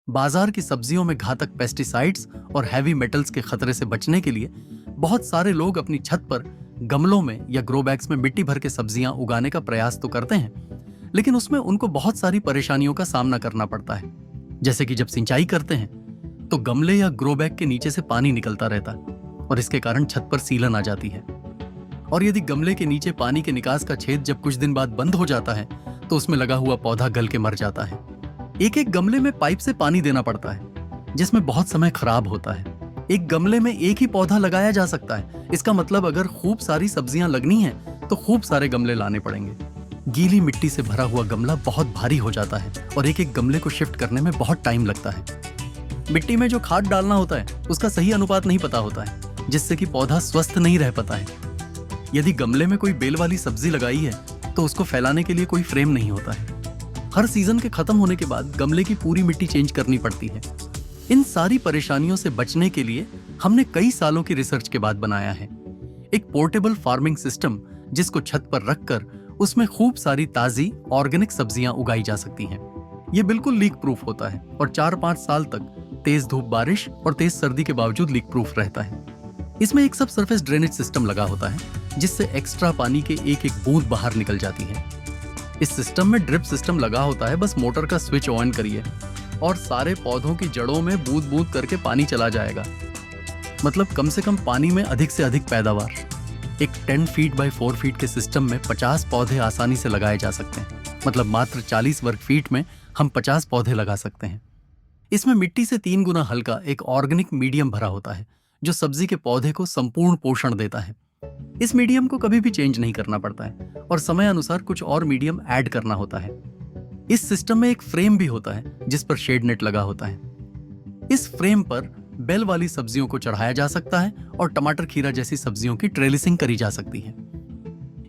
बाजार की सब्जियों में घातक पेस्टिसाइड्स और हैवी मेटल्स के खतरे से बचने के लिए बहुत सारे लोग अपनी छत पर गमलों में या ग्रो बैग्स में मिट्टी भर के सब्जियां उगाने का प्रयास तो करते हैं, लेकिन उसमें उनको बहुत सारी परेशानियों का सामना करना पड़ता है। जैसे कि जब सिंचाई करते हैं तो गमले या ग्रो बैग के नीचे से पानी निकलता रहता है और इसके कारण छत पर सीलन आ जाती है। और यदि गमले के नीचे पानी के निकास का छेद जब कुछ दिन बाद बंद हो जाता है तो उसमें लगा हुआ पौधा गल के मर जाता है। एक एक गमले में पाइप से पानी देना पड़ता है, जिसमें बहुत समय खराब होता है। एक गमले में एक ही पौधा लगाया जा सकता है। इसका मतलब अगर खूब सारी सब्जियां लगनी हैं तो खूब सारे गमले लाने पड़ेंगे। गीली मिट्टी से भरा हुआ गमला बहुत भारी हो जाता है और एक एक गमले को शिफ्ट करने में बहुत टाइम लगता है। मिट्टी में जो खाद डालना होता है उसका सही अनुपात नहीं पता होता है, जिससे कि पौधा स्वस्थ नहीं रह पाता है। यदि गमले में कोई बेल वाली सब्जी लगाई है तो उसको फैलाने के लिए कोई फ्रेम नहीं होता है। हर सीजन के खत्म होने के बाद गमले की पूरी मिट्टी चेंज करनी पड़ती है। इन सारी परेशानियों से बचने के लिए हमने कई सालों की रिसर्च के बाद बनाया है एक पोर्टेबल फार्मिंग सिस्टम, जिसको छत पर रखकर उसमें खूब सारी ताजी ऑर्गेनिक सब्जियां उगाई जा सकती हैं। ये बिल्कुल लीक प्रूफ होता है और 4-5 साल तक तेज धूप, बारिश और तेज सर्दी के बावजूद लीक प्रूफ रहता है। इसमें एक सब सरफेस ड्रेनेज सिस्टम लगा होता है, जिससे एक्स्ट्रा पानी के एक एक बूंद बाहर निकल जाती है। इस सिस्टम में ड्रिप सिस्टम लगा होता है, बस मोटर का स्विच ऑन करिए और सारे पौधों की जड़ों में बूंद बूंद करके पानी चला जाएगा। मतलब कम से कम पानी में अधिक से अधिक पैदावार। एक 10 फीट बाय 4 फीट के सिस्टम में 50 पौधे आसानी से लगाए जा सकते हैं। मतलब मात्र 40 वर्ग फीट में हम 50 पौधे लगा सकते हैं। इसमें मिट्टी से 3 गुना हल्का एक ऑर्गेनिक मीडियम भरा होता है, जो सब्जी के पौधे को संपूर्ण पोषण देता है। इस मीडियम को कभी भी चेंज नहीं करना पड़ता है और समय अनुसार कुछ और मीडियम ऐड करना होता है। इस सिस्टम में एक फ्रेम भी होता है जिस पर शेड नेट लगा होता है। इस फ्रेम पर बेल वाली सब्जियों को चढ़ाया जा सकता है और टमाटर, खीरा जैसी सब्जियों की ट्रेलिसिंग करी जा सकती है।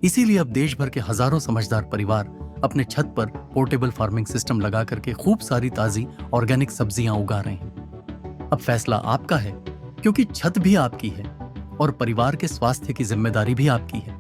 इसीलिए अब देश भर के हजारों समझदार परिवार अपने छत पर पोर्टेबल फार्मिंग सिस्टम लगा करके खूब सारी ताजी ऑर्गेनिक सब्जियां उगा रहे हैं। अब फैसला आपका है, क्योंकि छत भी आपकी है और परिवार के स्वास्थ्य की जिम्मेदारी भी आपकी है।